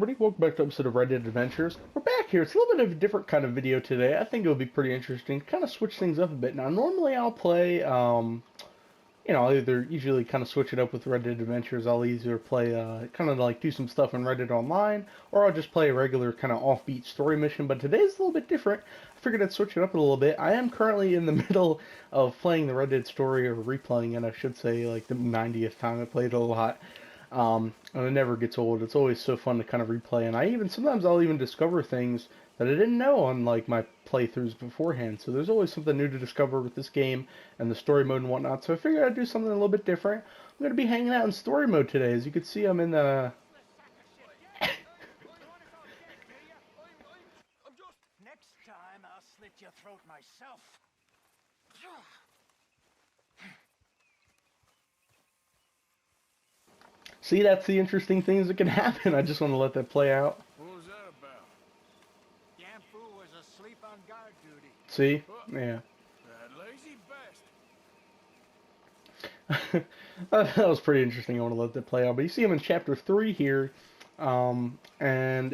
everybody? Welcome back to an episode of Red Dead Adventures. We're back here. It's a little bit of a different kind of video today. I think it'll be pretty interesting. Kind of switch things up a bit. Now, normally I'll play, I'll either usually kind of switch it up with Red Dead Adventures. I'll either play, kind of like do some stuff in Red Dead Online, or I'll just play a regular kind of offbeat story mission. But today's a little bit different. I figured I'd switch it up a little bit. I am currently in the middle of playing the Red Dead story, or replaying it, I should say, like the 90th time I played it a lot. And it never gets old. It's always so fun to kind of replay. And sometimes I'll even discover things that I didn't know on like my playthroughs beforehand. So there's always something new to discover with this game and the story mode and whatnot. So I figured I'd do something a little bit different. I'm going to be hanging out in story mode today. As you can see, I'm in the... Next time I'll slit your throat myself. See, that's the interesting things that can happen. I just want to let that play out. What was that about? Yanfu was asleep on guard duty. See? Yeah. That lazy bastard. That was pretty interesting. I want to let that play out. But you see him in chapter 3 here. And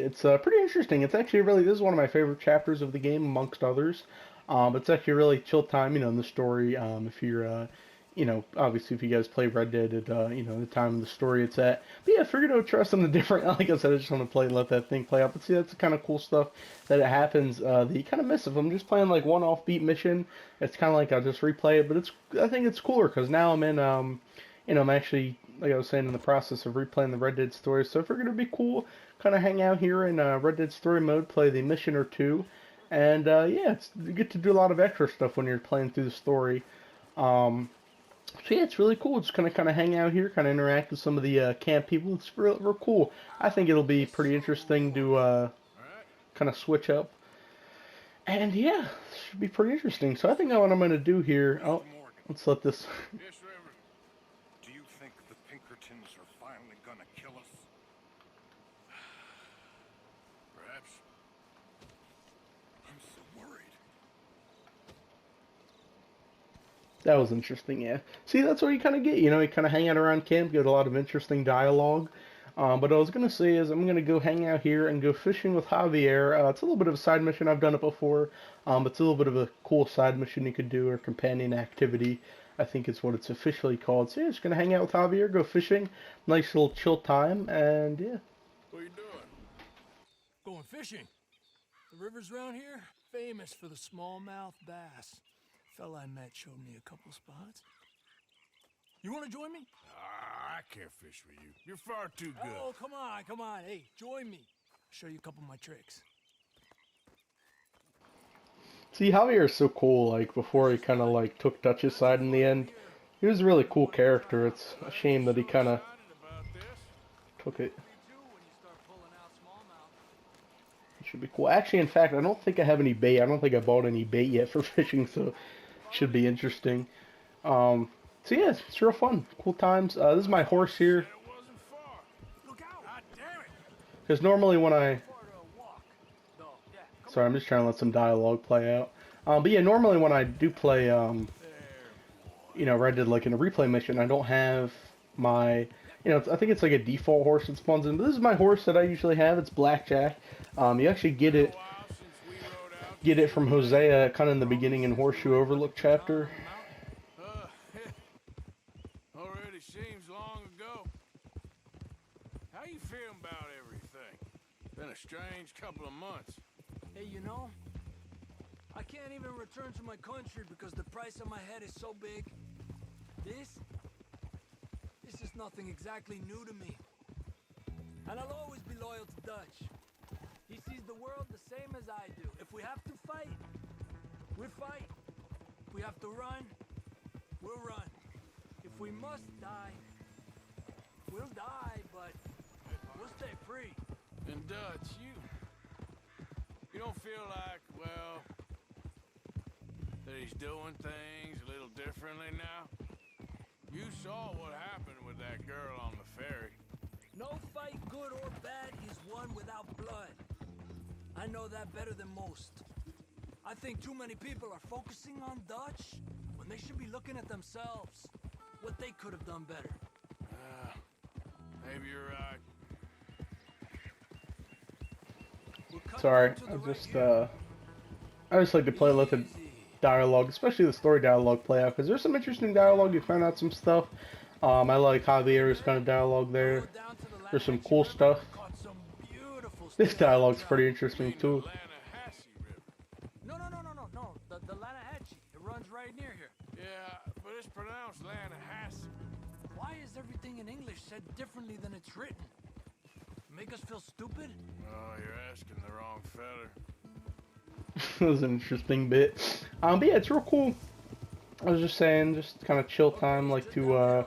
it's pretty interesting. It's actually this is one of my favorite chapters of the game, amongst others. It's actually really chill time, in the story. If you're, obviously if you guys play Red Dead at, the time of the story it's at. But yeah, I figured I would try something different. Like I said, I just want to let that thing play out. But see, that's the kind of cool stuff that it happens, that you kind of miss if I'm just playing like one offbeat mission. It's kind of like I'll just replay it, but I think it's cooler because now I'm in, I'm actually, like I was saying, in the process of replaying the Red Dead story. So I figured it'd be cool, kind of hang out here in Red Dead story mode, play the mission or two. And yeah, you get to do a lot of extra stuff when you're playing through the story. So yeah, it's really cool. Just kind of hang out here, kind of interact with some of the camp people. It's real cool. I think it'll be pretty interesting to kind of switch up. And yeah, it should be pretty interesting. So I think what I'm going to do here. Oh, let's let this. Yes, Reverend. Do you think the Pinkertons are finally gonna kill us? Perhaps. I'm so worried. That was interesting, yeah. See, that's what you kind of get. You kind of hang out around camp, get a lot of interesting dialogue. But what I was going to say is I'm going to go hang out here and go fishing with Javier. It's a little bit of a side mission. I've done it before. But it's a little bit of a cool side mission you could do, or companion activity, I think is what it's officially called. So yeah, just going to hang out with Javier, go fishing. Nice little chill time, and yeah. What are you doing? Going fishing. The rivers around here, famous for the smallmouth bass. Fella I met showed me a couple spots. You want to join me? I can't fish with you. You're far too good. Oh, come on. Hey, join me. I'll show you a couple of my tricks. See, Javier is so cool. Like, before he kind of like took Dutch's side in the end, he was a really cool character. It's a shame that he kind of Excited about this? took it. It should be cool. Actually, in fact, I don't think I have any bait. I don't think I bought any bait yet for fishing, so it should be interesting. So yeah, it's real fun. Cool times. This is my horse here. It wasn't far. Look out! God damn it! Because normally when Sorry, I'm just trying to let some dialogue play out. But yeah, normally when I do play, Red Dead, like in a replay mission, I don't have my... I think it's like a default horse that spawns in. But this is my horse that I usually have. It's Blackjack. You actually get it from Hosea, kind of in the beginning in Horseshoe Overlook chapter. Already seems long ago. How you feeling about everything? Been a strange couple of months. Hey, I can't even return to my country because the price of my head is so big. This is nothing exactly new to me. And I'll always be loyal to Dutch. He sees the world the same as I do. If we have to fight, we fight. If we have to run, we'll run. If we must die, we'll die, but we'll stay free. And Dutch, you don't feel like, well, that he's doing things a little differently now? You saw what happened with that girl on the ferry. No fight, good or bad, is won without blood. I know that better than most. I think too many people are focusing on Dutch when they should be looking at themselves. What they could have done better. Maybe you're right. Sorry, I just like to let the dialogue, especially the story dialogue, play out because there's some interesting dialogue. You find out some stuff. I like Javier's kind of dialogue there. There's some cool stuff. This dialogue's pretty interesting too. No, no, no, no, no, no. The Lanahatchee. It runs right near here. Yeah, but it's pronounced Lanahassee. Why is everything in English said differently than it's written? Make us feel stupid? Oh, you're asking the wrong feller. That was an interesting bit. But yeah, it's real cool. I was just saying, just kind of chill time, like to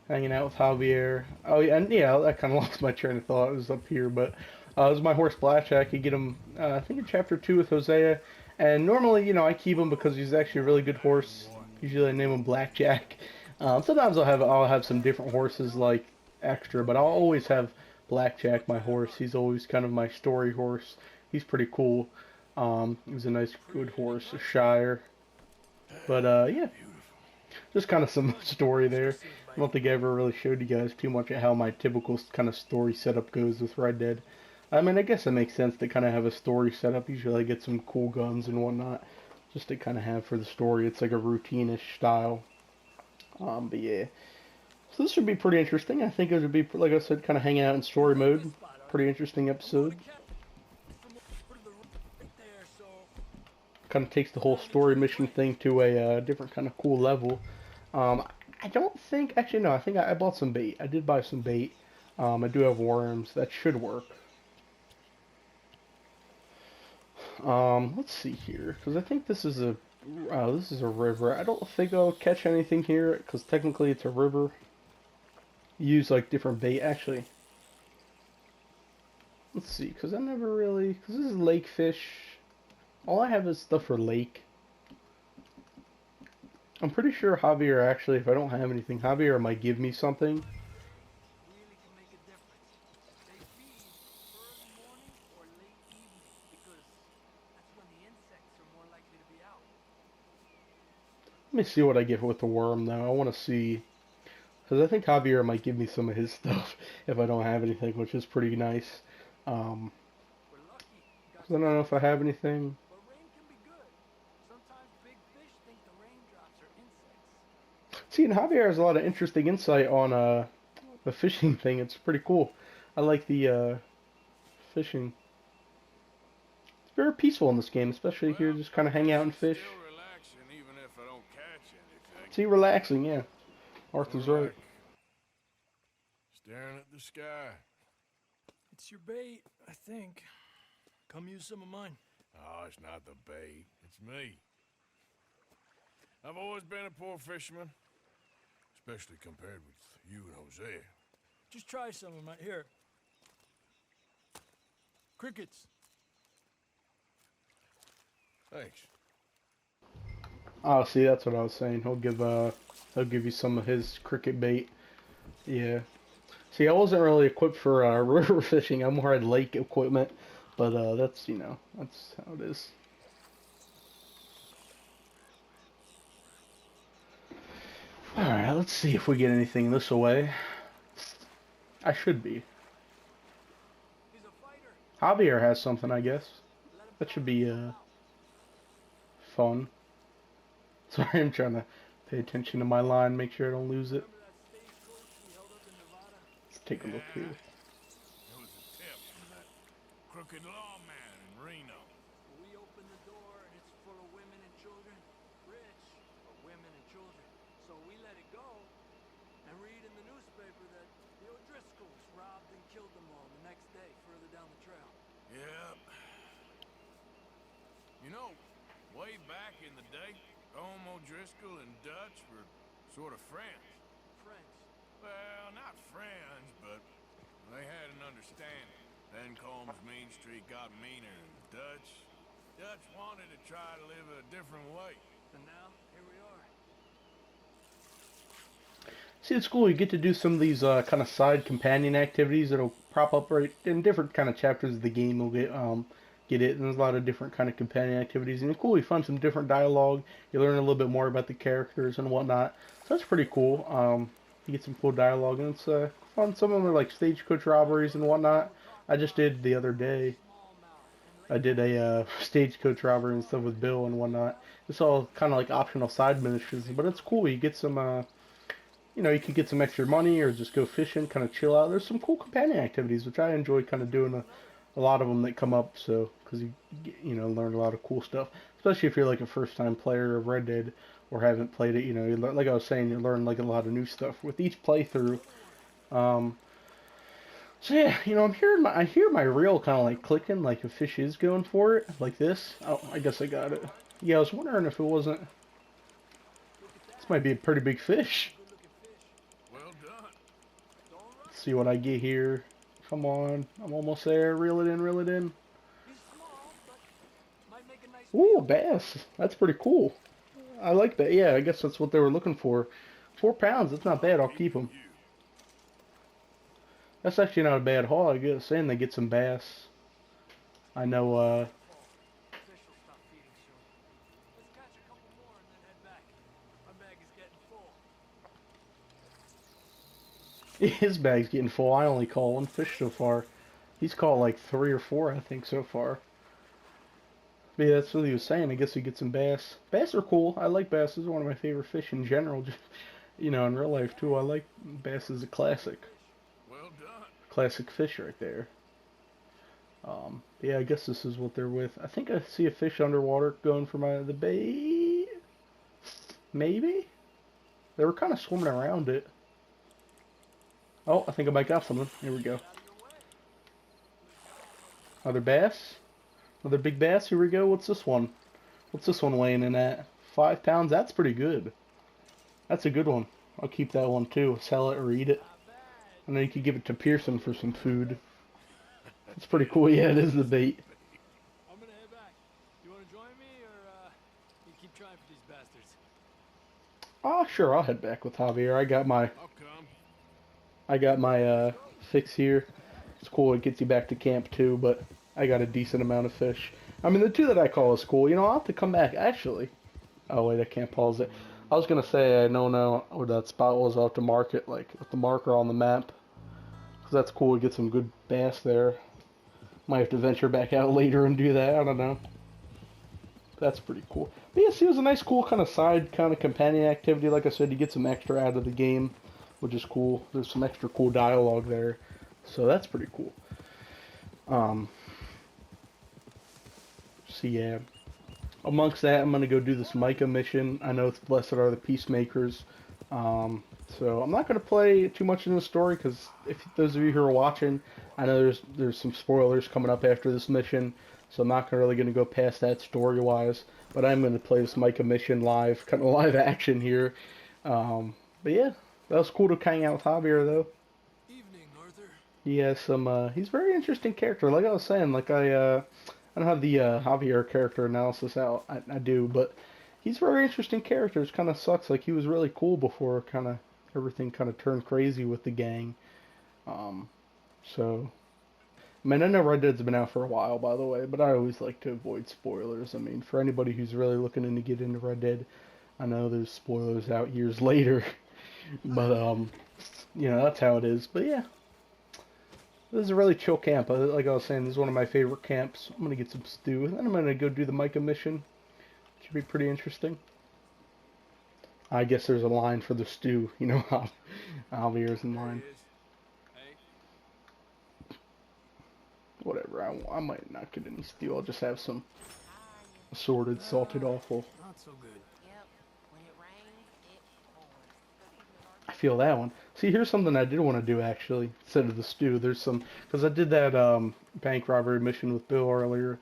hanging out with Javier. Oh yeah, and yeah, I kind of lost my train of thought. It was up here, but it was my horse Blackjack. You get him, I think in chapter 2 with Hosea. And normally, you know, I keep him because he's actually a really good horse. Usually I name him Blackjack. Sometimes I'll have some different horses like extra, but I'll always have Blackjack, my horse. He's always kind of my story horse. He's pretty cool. He's a nice, good horse, a Shire. But yeah, just kind of some story there. I don't think I ever really showed you guys too much of how my typical kind of story setup goes with Red Dead. I mean, I guess it makes sense to kind of have a story setup. Usually I get some cool guns and whatnot, just to kind of have for the story. It's like a routine-ish style. But yeah. So this should be pretty interesting. I think it would be, like I said, kind of hanging out in story mode. Pretty interesting episode. Kind of takes the whole story mission thing to a different kind of cool level. I don't think, actually no, I think I bought some bait. I did buy some bait. I do have worms. That should work. Let's see here, because I think this is a river. I don't think I'll catch anything here, because technically it's a river. Use like different bait, actually. Let's see, because I never really, because this is lake fish. All I have is stuff for lake. I'm pretty sure Javier, actually, if I don't have anything, Javier might give me something. Really can make a difference. They feed early morning or late evening because that's when the insects are more likely to be out. Let me see what I get with the worm, though. I want to see, because I think Javier might give me some of his stuff if I don't have anything, which is pretty nice. We're lucky. Got 'Cause I don't know if I have anything. But rain can be good. Sometimes big fish think the raindrops are insects. See, and Javier has a lot of interesting insight on the fishing thing. It's pretty cool. I like the fishing. It's very peaceful in this game, especially here, just kind of hang out and fish. Still relaxing even if I don't catch anything. See, relaxing, yeah. Arthur's right. Staring at the sky. It's your bait, I think. Come use some of mine. Oh, it's not the bait. It's me. I've always been a poor fisherman, especially compared with you and Hosea. Just try some of mine. Here. Crickets. Thanks. Oh, see, that's what I was saying. He'll give you some of his cricket bait. Yeah. See, I wasn't really equipped for river fishing. I more had lake equipment, but that's, you know, that's how it is. All right, let's see if we get anything this way. I should be. He's a fighter. Javier has something, I guess. That should be fun. Sorry, I'm trying to pay attention to my line, make sure I don't lose it. Remember that stagecoach we held up in Nevada? Let's take a look here. It was a tip from that crooked lawman in Reno. We opened the door and it's full of women and children. Rich, but women and children. So we let it go and read in the newspaper that the O'Driscolls robbed and killed them all the next day further down the trail. Yep. You know, way back in the day, Tom O'Driscoll and Dutch were sort of friends. Friends. Well, not friends, but they had an understanding. Then Combs Mean Street got meaner, and Dutch wanted to try to live a different way. And now, here we are. See, it's cool. You get to do some of these kind of side companion activities that'll prop up right in different kind of chapters of the game. You'll get it, and there's a lot of different kind of companion activities. And it's cool. You find some different dialogue. You learn a little bit more about the characters and whatnot. So that's pretty cool. You get some cool dialogue, and it's fun. Some of them are like stagecoach robberies and whatnot. I just did the other day. I did a stagecoach robbery and stuff with Bill and whatnot. It's all kind of like optional side missions, but it's cool. You get some, you know, you can get some extra money or just go fishing, kind of chill out. There's some cool companion activities, which I enjoy kind of doing a lot of them that come up. So, because you know, learn a lot of cool stuff, especially if you're like a first-time player of Red Dead or haven't played it. You know, like I was saying, you learn like a lot of new stuff with each playthrough. Um, so yeah, you know, I hear my reel kind of like clicking, like a fish is going for it, like this. Oh, I guess I got it. Yeah, I was wondering if it wasn't. This might be a pretty big fish. Well done. Let's see what I get here. Come on, I'm almost there. Reel it in, reel it in. He's small, but might make a nice Ooh, meal. bass. That's pretty cool. I like that. Yeah, I guess that's what they were looking for. 4 pounds. That's not bad. I'll keep them. That's actually not a bad haul. I guess, and they get some bass. I know. Fish will stop feeding soon. Let's catch a couple more and then head back. My bag is getting full. His bag's getting full. I only caught 1 fish so far. He's caught like 3 or 4, I think, so far. But yeah, that's what he was saying. I guess he gets some bass. Bass are cool. I like bass. This is one of my favorite fish in general. Just, you know, in real life too. I like bass as a classic. Well done. Classic fish right there. Yeah, I guess this is what they're with. I think I see a fish underwater going for the bait. Maybe? They were kind of swimming around it. Oh, I think I might got something. Here we go. Another bass. Another big bass. Here we go. What's this one? What's this one weighing in at? 5 pounds. That's pretty good. That's a good one. I'll keep that one too. Sell it or eat it. And then you could give it to Pearson for some food. It's pretty cool. Yeah, it is the bait. I'm gonna head back. You wanna join me, or you keep trying for these bastards? Oh, sure. I'll head back with Javier. I'll come. I got my fix here. It's cool. It gets you back to camp too, but I got a decent amount of fish. I mean, the 2 that I call is cool. You know, I'll have to come back actually. Oh wait, I can't pause it. I was gonna say I don't know where that spot was. I'll have to mark it like with the marker on the map. Cause that's cool. We get some good bass there. Might have to venture back out later and do that. I don't know. That's pretty cool. But yeah, see, it was a nice, cool kind of side kind of companion activity. Like I said, you get some extra out of the game, which is cool. There's some extra cool dialogue there, so that's pretty cool. So yeah, amongst that, I'm gonna go do this Micah mission. I know it's Blessed are the Peacemakers. So I'm not gonna play too much in the story because if those of you who are watching, I know there's some spoilers coming up after this mission, so I'm not really gonna go past that story-wise. But I'm gonna play this Micah mission live, kind of live action here. But yeah, that was cool to hang out with Javier though. Evening, Arthur. He has some. He's a very interesting character. Like I was saying, like I don't have the Javier character analysis out. I do, but he's a very interesting character. It kind of sucks. Like he was really cool before, kind of everything kind of turned crazy with the gang. So, I mean, I know Red Dead's been out for a while, by the way, but I always like to avoid spoilers. I mean, for anybody who's really looking to get into Red Dead, I know there's spoilers out years later, but you know, that's how it is. But yeah, this is a really chill camp. Like I was saying, this is one of my favorite camps. I'm gonna get some stew, and then I'm gonna go do the Micah mission. Should be pretty interesting. I guess there's a line for the stew. You know how Javier's in line. Hey. Whatever. I might not get any stew. I'll just have some assorted salted offal. Not so good. Yep. When it rains, it pours. I feel that one. See, here's something I did want to do actually. Instead of the stew, there's some because I did that bank robbery mission with Bill earlier.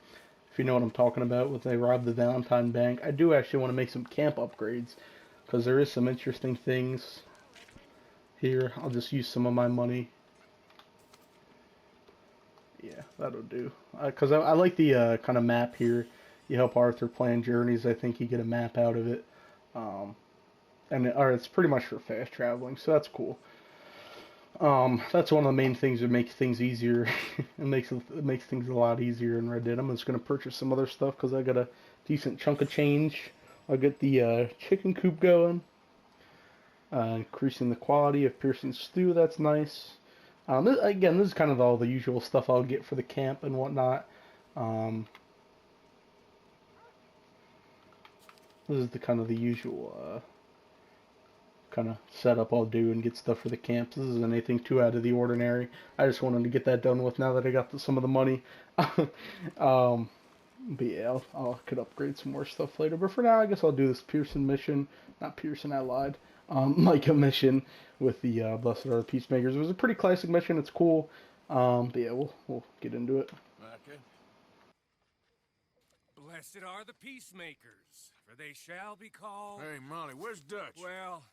If you know what I'm talking about, when they robbed the Valentine Bank, I do actually want to make some camp upgrades because there is some interesting things here. I'll just use some of my money. Yeah, that'll do. Because I like the kind of map here. You help Arthur plan journeys. I think you get a map out of it. Or it's pretty much for fast traveling, so that's cool. That's one of the main things that makes things easier. it makes things a lot easier in Red Dead. I'm just gonna purchase some other stuff because I got a decent chunk of change. I'll get the chicken coop going. Increasing the quality of Pearson's stew. That's nice. This is kind of all the usual stuff I'll get for the camp and whatnot. Um, this is the kind of the usual kind of setup I'll do and get stuff for the camps. This isn't anything too out of the ordinary. I just wanted to get that done with now that I got some of the money. um, but yeah, I could upgrade some more stuff later. But for now, I guess I'll do this Pearson mission. Not Pearson, I lied. Micah mission with the Blessed Are the Peacemakers. It was a pretty classic mission. It's cool. But yeah, we'll get into it. Okay. Blessed are the peacemakers, for they shall be called... Hey, Molly, where's Dutch? Well,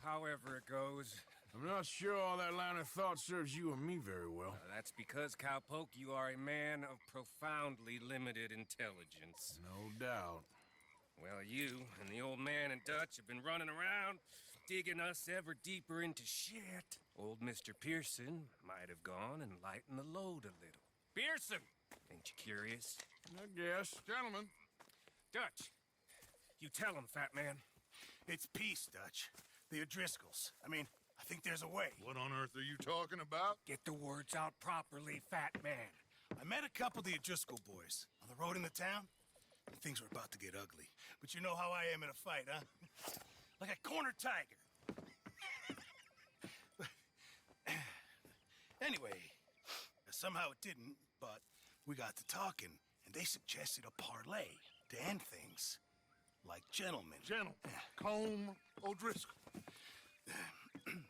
however it goes. I'm not sure all that line of thought serves you and me very well. That's because, Cowpoke, you are a man of profoundly limited intelligence. No doubt. Well, you and the old man and Dutch have been running around, digging us ever deeper into shit. Old Mr. Pearson might have gone and lightened the load a little. Pearson! Ain't you curious? I guess. Gentlemen. Dutch, you tell him, fat man. It's peace, Dutch. The O'Driscolls. I mean, I think there's a way. What on earth are you talking about? Get the words out properly, fat man. I met a couple of the O'Driscoll boys on the road into town. And things were about to get ugly. But you know how I am in a fight, huh? Like a corner tiger. Anyway, somehow it didn't, but we got to talking, and they suggested a parlay to end things. Like gentlemen. Gentlemen, Colm O'Driscoll.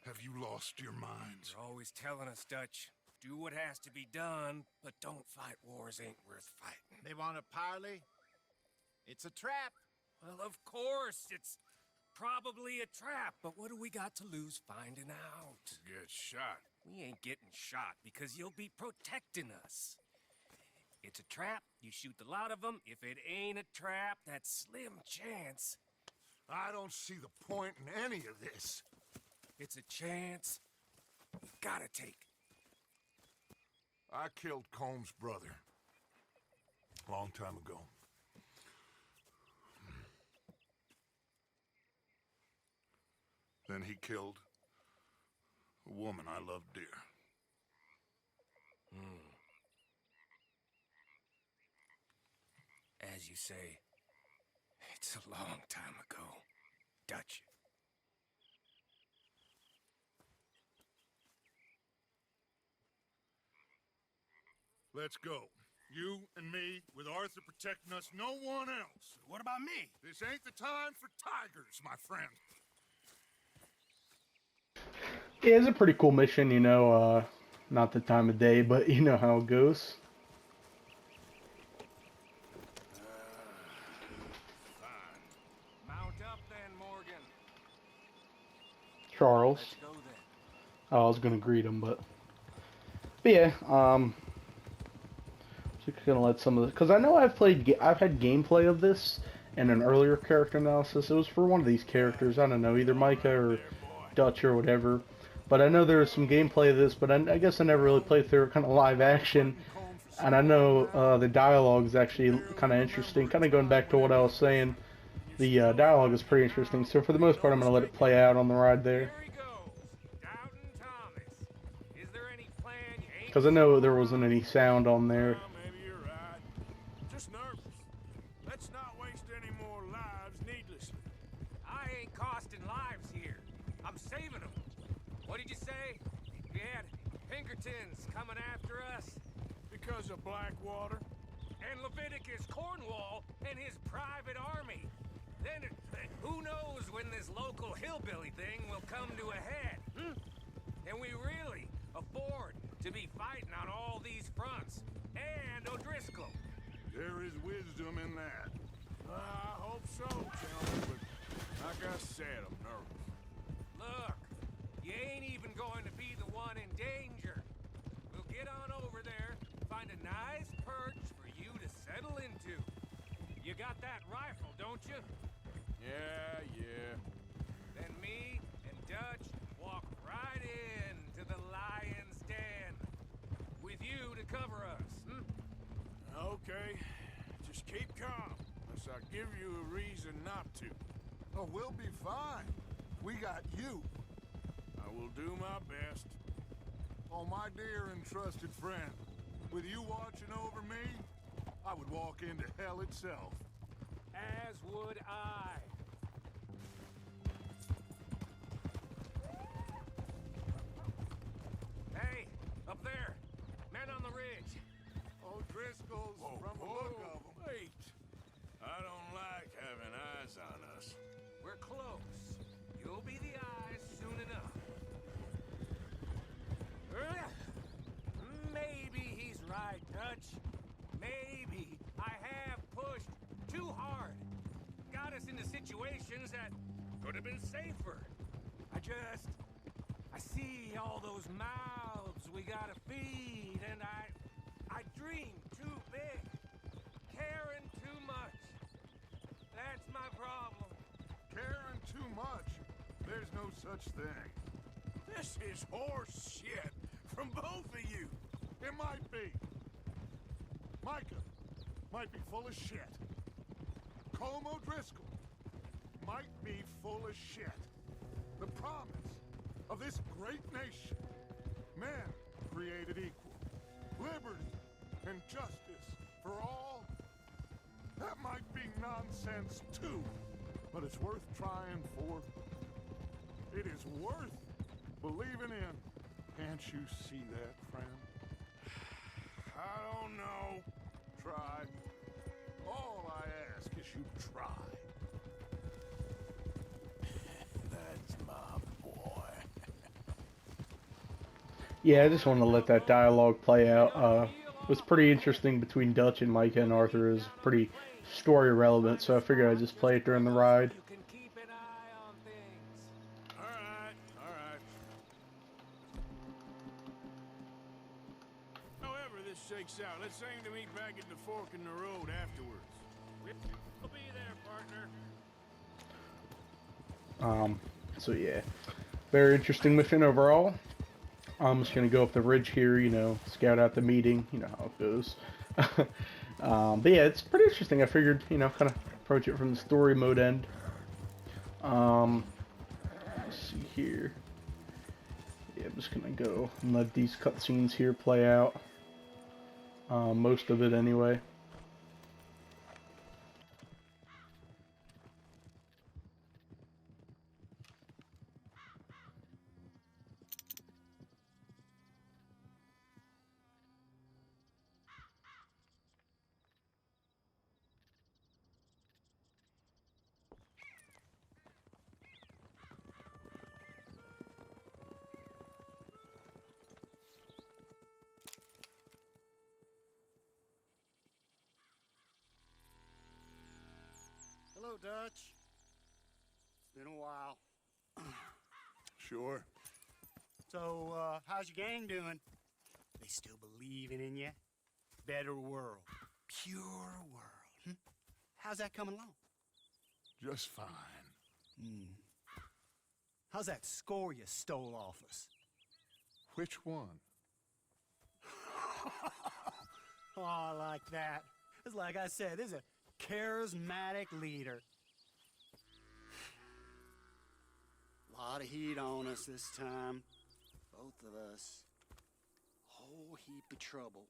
Have you lost your minds? You're always telling us, Dutch, do what has to be done, but don't fight wars ain't worth fighting. They want a parley? It's a trap. Well, of course, it's probably a trap, but what do we got to lose finding out? Get shot. We ain't getting shot because you'll be protecting us. It's a trap, you shoot the lot of them. If it ain't a trap, that's slim chance. I don't see the point in any of this. It's a chance you gotta take. I killed Colm's brother. A long time ago. Then he killed a woman I loved dear. As you say, it's a long time ago, Dutch. Let's go. You and me, with Arthur protecting us, no one else. What about me? This ain't the time for tigers, my friend. Yeah, it's a pretty cool mission, you know, not the time of day, but you know how it goes. Mount up then, Morgan. Charles. Let's go then. Oh, I was gonna greet him, but yeah, just gonna let some of this, because I know I've had gameplay of this in an earlier character analysis. It was for one of these characters, I don't know, either Micah or Dutch or whatever. But I know there was some gameplay of this, but I guess I never really played through it kind of live action. And I know the dialogue is actually kind of interesting. Kind of going back to what I was saying, the dialogue is pretty interesting. So for the most part, I'm going to let it play out on the ride there. Here he goes. Doubting Thomas. Is there any plan you ain't... Because I know there wasn't any sound on there. Well, maybe you're right. Just nervous. Let's not waste any more lives needlessly. I ain't costing lives here. I'm saving them. What did you say? We had Pinkertons coming after us? Because of Blackwater. And Leviticus Cornwall and his private army. Then who knows when this local hillbilly thing will come to a head? Can we really afford to be fighting on all these fronts? And O'Driscoll. There is wisdom in that. I hope so, gentlemen, but like I said, I'm nervous. Look, you ain't even going to be the one in danger. We'll get on over there, find a nice perch for you to settle into. You got that rifle, don't you? Yeah. Then me and Dutch walk right into the lion's den. With you to cover us, Okay. Just keep calm, unless I give you a reason not to. Oh, we'll be fine. We got you. I will do my best. Oh, my dear and trusted friend. With you watching over me, walk into hell itself. As would I. Hey, up there. Men on the ridge. O'Driscoll's from the look of them. Wait. I don't like having eyes on us. We're close. You'll be the eyes soon enough. Maybe he's right, Dutch. Maybe I have pushed too hard. Got us into situations that could have been safer. I see all those mouths we gotta feed, and I dream too big. Caring too much. That's my problem. Caring too much. There's no such thing. This is horse shit from both of you. It might be. Micah might be full of shit. Colm O'Driscoll might be full of shit. The promise of this great nation. Men created equal. Liberty and justice for all. That might be nonsense too, but it's worth trying for. It is worth believing in. Can't you see that, friend? I don't know. Try. All I ask is you try. That's my boy. Yeah, I just want to let that dialogue play out. It was pretty interesting between Dutch and Micah, and Arthur is pretty story relevant, so I figured I'd just play it during the ride. You can keep an eye on things. All right. However this shakes out, let's aim to meet back at the fork in the road afterwards. We'll be there, partner. So yeah, very interesting mission overall. I'm just gonna go up the ridge here, you know, scout out the meeting, you know how it goes. But yeah, it's pretty interesting. I figured, you know, kind of approach it from the story mode end. Let's see here. Yeah, I'm just gonna go and let these cutscenes here play out. Most of it anyway. Hello, Dutch. It's been a while. Sure. So, how's your gang doing? They still believing in you? Better world. Pure world. Hmm? How's that coming along? Just fine. How's that score you stole off us? Which one? Oh, I like that. It's like I said, this is a charismatic leader. A lot of heat on us this time. Both of us. Whole heap of trouble.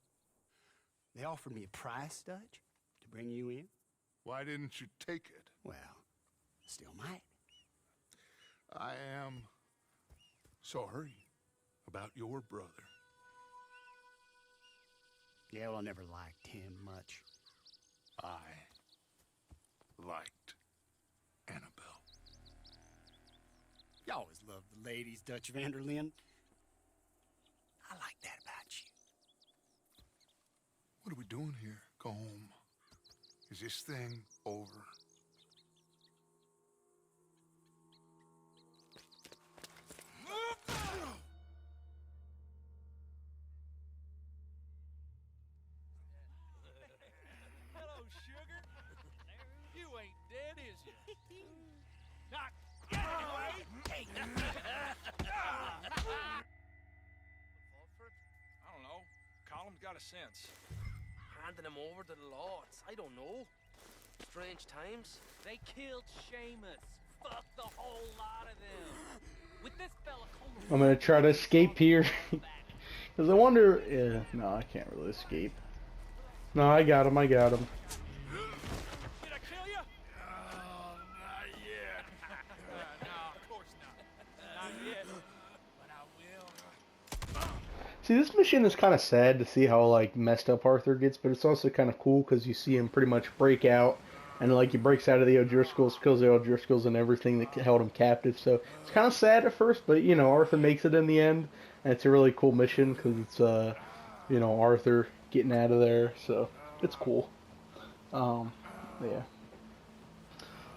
They offered me a price, Dutch, to bring you in. Why didn't you take it? Well, still might. I am sorry about your brother. Yeah, well, I never liked him much. I liked Annabelle. You always loved the ladies, Dutch van der Linde. I like that about you. What are we doing here? Go home. Is this thing over? Hello, sugar. You ain't dead, is you? Not anyway. I don't know. Colum's got a sense. Handing him over to the lords. I don't know. Strange times. They killed Seamus. Fuck the whole lot of them. With this fella coming, I'm gonna try to escape here. Because I wonder... no, I can't really escape. No, I got him. I got him. Did I kill you? Oh, not yet. No, of course not. Not yet. But I will. See, this mission is kind of sad to see how like messed up Arthur gets, but it's also kind of cool because you see him pretty much break out, and like he breaks out of the O'Driscolls, kills the O'Driscolls and everything that held him captive. So it's kind of sad at first, but you know Arthur makes it in the end, and it's a really cool mission because it's you know Arthur getting out of there, so it's cool. Yeah.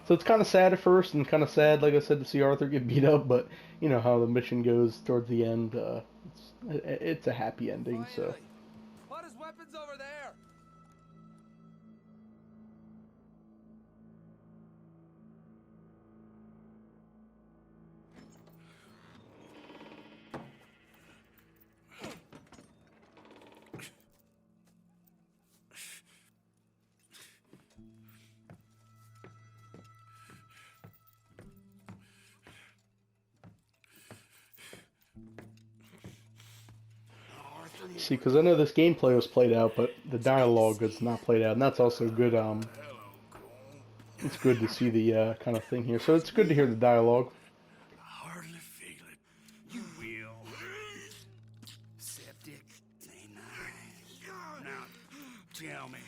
So it's kind of sad at first, and kind of sad, like I said, to see Arthur get beat up, but you know how the mission goes towards the end. It's a happy ending, so. What is weapons over there? See, because I know this gameplay was played out, but the dialogue is not played out, and that's also good. It's good to see the kind of thing here. So it's good to hear the dialogue. I hardly feel it. You will. Septic, ain't nice. Now, tell me,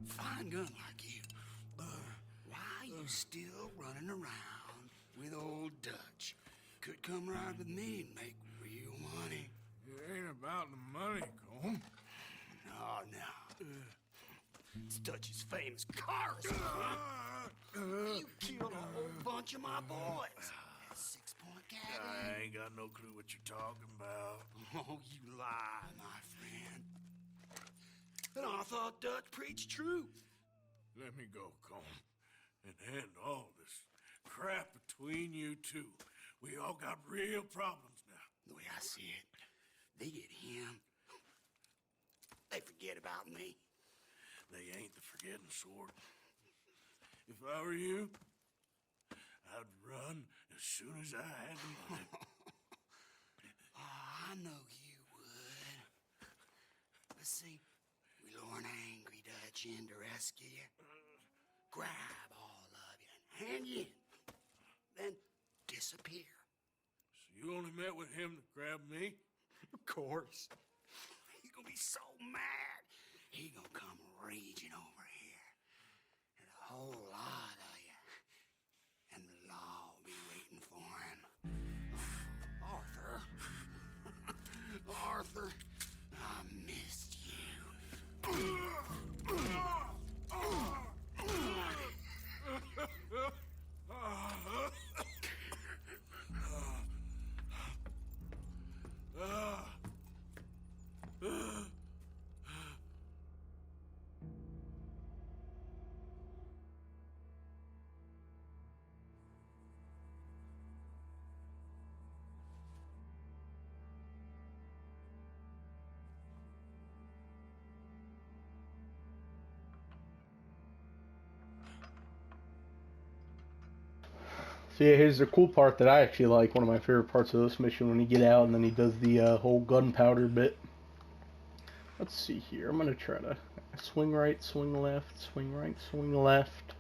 fine gun like you, why you still running around with old Dutch? Could come right with me and make real money. It ain't about the money, Colm. No. It's Dutch's famous cars. You killed a whole bunch of my boys. That 6-point cabin. I ain't got no clue what you're talking about. Oh, you lie, my friend. And I thought Dutch preached truth. Let me go, Colm, and end all this crap between you two. We all got real problems now. The way I see it, they get him. They forget about me. They ain't the forgetting sort. If I were you, I'd run as soon as I had the money. I know you would. But see, we lure an angry Dutch in to rescue you. Grab all of you and hand you in. Then disappear. So you only met with him to grab me? Of course. He gonna be so mad. He gonna come raging over here. And a whole lot of you. And the law will be waiting for him. Arthur. Arthur, I missed you. So yeah, here's the cool part that I actually like. One of my favorite parts of this mission when you get out and then he does the whole gunpowder bit. Let's see here. I'm gonna try to swing right, swing left, swing right, swing left.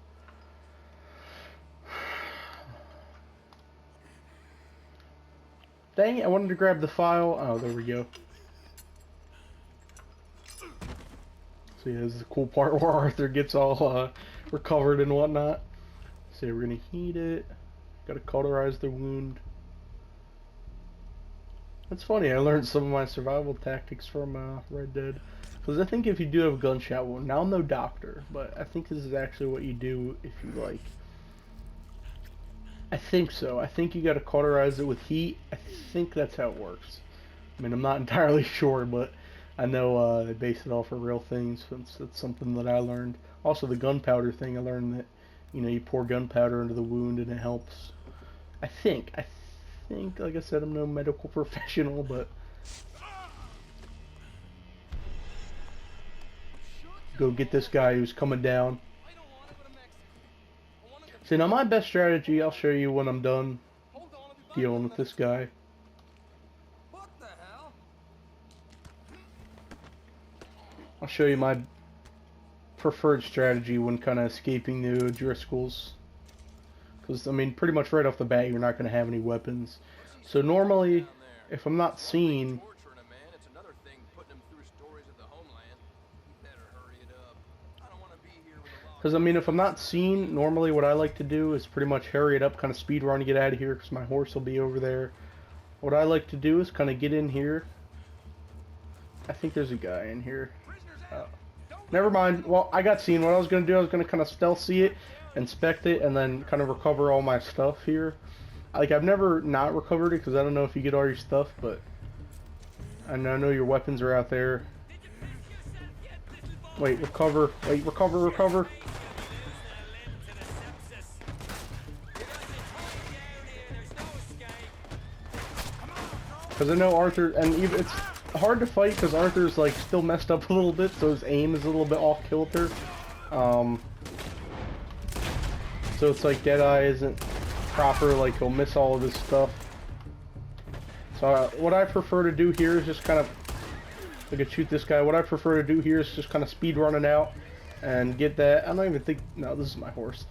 Dang it! I wanted to grab the file. Oh, there we go. So yeah, this is the cool part where Arthur gets all recovered and whatnot. So we're gonna heat it. Gotta cauterize the wound. That's funny, I learned some of my survival tactics from Red Dead. Because I think if you do have a gunshot wound, now I'm no doctor, but I think this is actually what you do if you like. I think so. I think you gotta cauterize it with heat. I think that's how it works. I mean, I'm not entirely sure, but I know they base it off of real things, so it's something that I learned. Also, the gunpowder thing, I learned that, you know, you pour gunpowder into the wound and it helps. I think, like I said, I'm no medical professional, but go get this guy who's coming down. See, now my best strategy, I'll show you when I'm done dealing with this guy. What the hell? I'll show you my preferred strategy when kind of escaping the O'Driscolls. Because, I mean, pretty much right off the bat, you're not going to have any weapons. So normally, if I'm not seen... Because, I mean, if I'm not seen, normally what I like to do is pretty much hurry it up, kind of speed run to get out of here, because my horse will be over there. What I like to do is kind of get in here. I think there's a guy in here. Never mind. Well, I got seen. What I was going to do, I was going to kind of stealth see it, inspect it, and then kind of recover all my stuff here. Like, I've never not recovered it, because I don't know if you get all your stuff, but I know your weapons are out there. Wait, recover. Wait, recover. Because I know Arthur, and even it's hard to fight because Arthur's like still messed up a little bit, so his aim is a little bit off kilter. So it's like Deadeye isn't proper, like he'll miss all of his stuff. So what I prefer to do here is just kind of, I could shoot this guy. What I prefer to do here is just kind of speed running out and get that. I don't even think, no, this is my horse.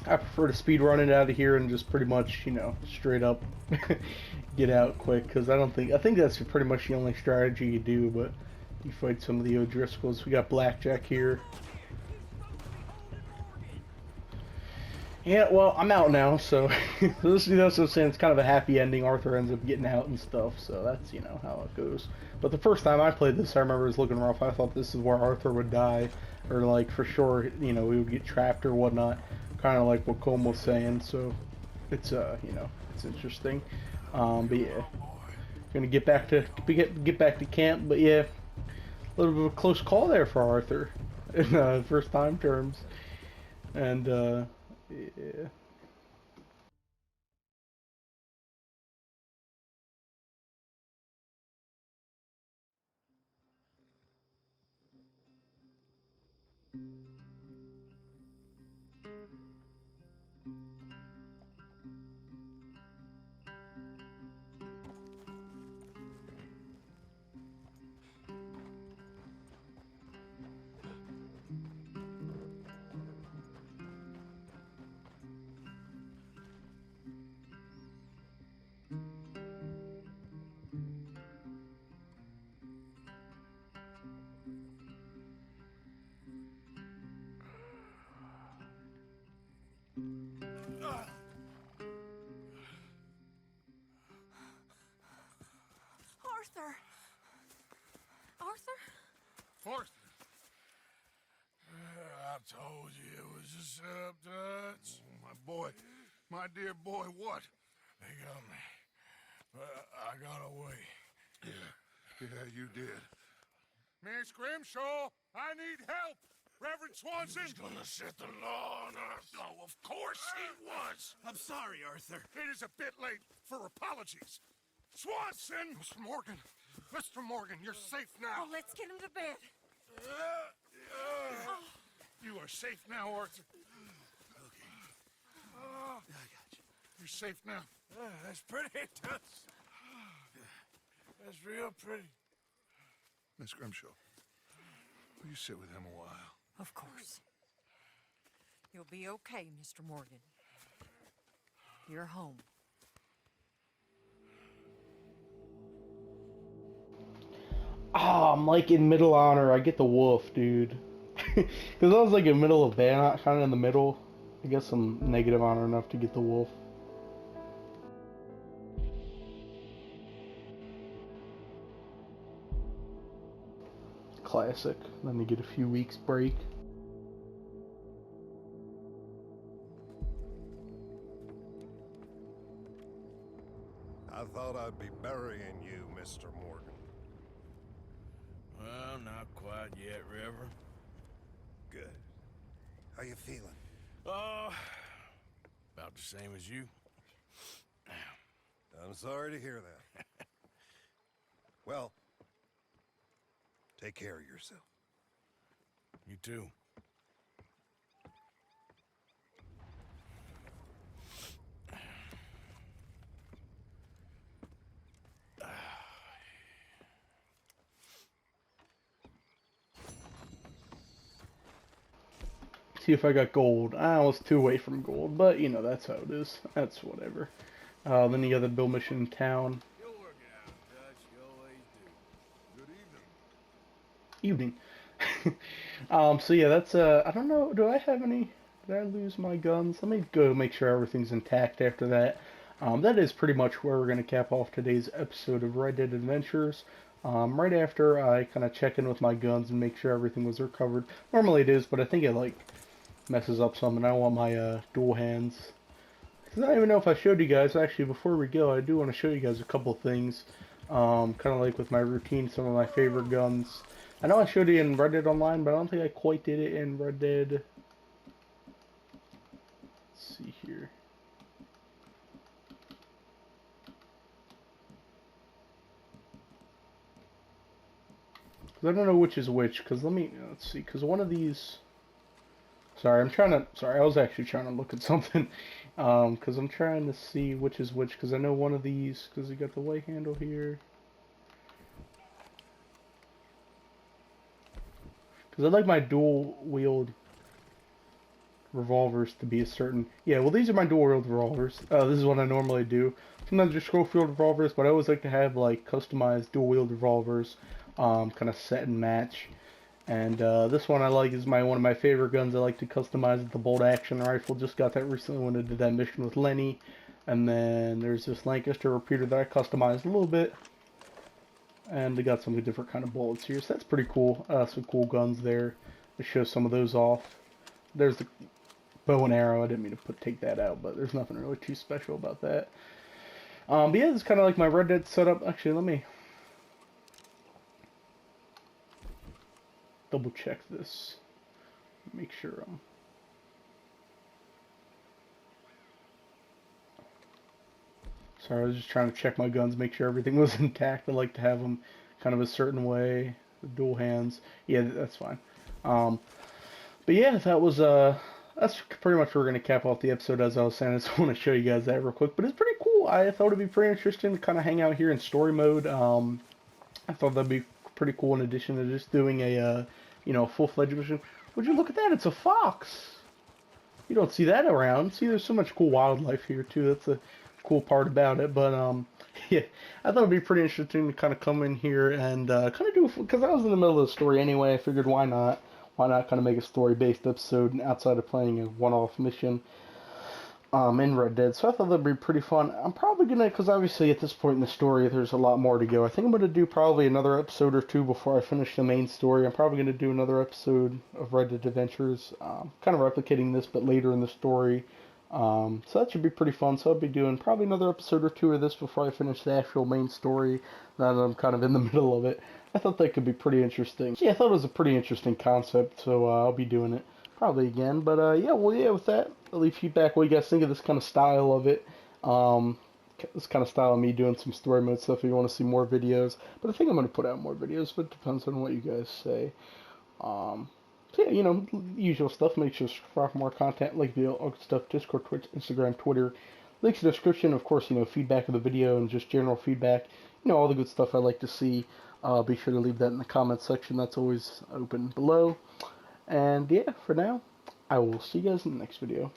I prefer to speed run it out of here and just pretty much, you know, straight up get out quick, because I think that's pretty much the only strategy you do, but you fight some of the O'Driscolls. We got Blackjack here. Yeah, well, I'm out now, so this, you know, so I'm saying it's kind of a happy ending. Arthur ends up getting out and stuff, so that's, you know, how it goes. But the first time I played this, I remember it was looking rough. I thought this is where Arthur would die, or like for sure, you know, we would get trapped or whatnot, kind of like what Colm was saying. So it's you know, it's interesting. But yeah, gonna get back to camp. But yeah, a little bit of a close call there for Arthur in first time terms, and yeah. Arthur! Arthur? Arthur! I told you it was a setup, Dutch. My boy. My dear boy, what? They got me. But I got away. Yeah, you did. Miss Grimshaw, I need help! Reverend Swanson! He's gonna set the law on us. Oh, of course he was. I'm sorry, Arthur. It is a bit late for apologies. Swanson! Mr. Morgan! Mr. Morgan, you're safe now. Oh, let's get him to bed. You are safe now, Arthur. Okay. I got you. You're safe now. That's pretty, Dutch. That's real pretty. Miss Grimshaw, will you sit with him a while? Of course. You'll be okay, Mr. Morgan. You're home. Ah, I'm like in middle honor. I get the wolf, dude. Because I was like in middle of Bayonet, kind of in the middle. I guess I'm negative honor enough to get the wolf. Classic. Then you get a few weeks break. I thought I'd be burying you, Mr. Morgan. Well, not quite yet, Reverend. Good. How you feeling? About the same as you. I'm sorry to hear that. Well, take care of yourself. You too. See if I got gold. I was 2 away from gold, but you know, that's how it is. That's whatever. Then you got the Bill mission in town. You'll work it out, Dutch. You always do. Good evening. Evening. So yeah, that's I don't know, do I have any, did I lose my guns? Let me go make sure everything's intact after that. That is pretty much where we're going to cap off today's episode of Red Dead Adventures. Right after I kind of check in with my guns and make sure everything was recovered. Normally it is, but I think it like messes up some, and I want my dual hands. Cause I don't even know if I showed you guys. Actually, before we go, I do want to show you guys a couple things. Kind of like with my routine, some of my favorite guns. I know I showed you in Red Dead Online, but I don't think I quite did it in Red Dead. Let's see here. I don't know which is which, because let's see, because one of these, sorry, I was actually trying to look at something, because I'm trying to see which is which, because I know one of these, because you got the white handle here, because I like my dual-wield revolvers to be a certain, yeah, well, these are my dual-wield revolvers. This is what I normally do. Sometimes just Schofield revolvers, but I always like to have, like, customized dual-wield revolvers. Kind of set and match, and this one I like is one of my favorite guns. I like to customize it, the bolt action rifle. Just got that recently when I did that mission with Lenny, and then there's this Lancaster repeater that I customized a little bit, and they got some different kind of bullets here, so that's pretty cool. Some cool guns there to show some of those off. There's the bow and arrow. I didn't mean to take that out, but there's nothing really too special about that. But yeah, it's kind of like my Red Dead setup. Actually, let me double check this, make sure sorry, I was just trying to check my guns, make sure everything was intact. I like to have them kind of a certain way, the dual hands. Yeah, that's fine. But yeah, that was that's pretty much where we're gonna cap off the episode. As I was saying, I just want to show you guys that real quick, but it's pretty cool. I thought it'd be pretty interesting to kind of hang out here in story mode. I thought that'd be pretty cool in addition to just doing a you know, full-fledged mission. Would you look at that? It's a fox. You don't see that around. See, there's so much cool wildlife here too. That's a cool part about it. But yeah, I thought it'd be pretty interesting to kind of come in here and kind of do, because I was in the middle of the story anyway. I figured why not kind of make a story-based episode outside of playing a one-off mission in Red Dead. So I thought that'd be pretty fun. I'm probably gonna, because obviously at this point in the story there's a lot more to go. I think I'm gonna do probably another episode or two before I finish the main story. I'm probably gonna do another episode of Red Dead Adventures, kind of replicating this but later in the story. So that should be pretty fun. So I'll be doing probably another episode or two of this before I finish the actual main story, now that I'm kind of in the middle of it. I thought that could be pretty interesting. Yeah, I thought it was a pretty interesting concept, so I'll be doing it probably again. But yeah, well, yeah, with that, I'll leave feedback what you guys think of this kind of style of it. This kind of style of me doing some story mode stuff if you want to see more videos. But I think I'm going to put out more videos, but it depends on what you guys say. So yeah, you know, usual stuff. Make sure to subscribe for more content, like video, all good stuff, Discord, Twitch, Instagram, Twitter. Links in the description. Of course, you know, feedback of the video and just general feedback. You know, all the good stuff I like to see. Be sure to leave that in the comments section. That's always open below. And yeah, for now, I will see you guys in the next video.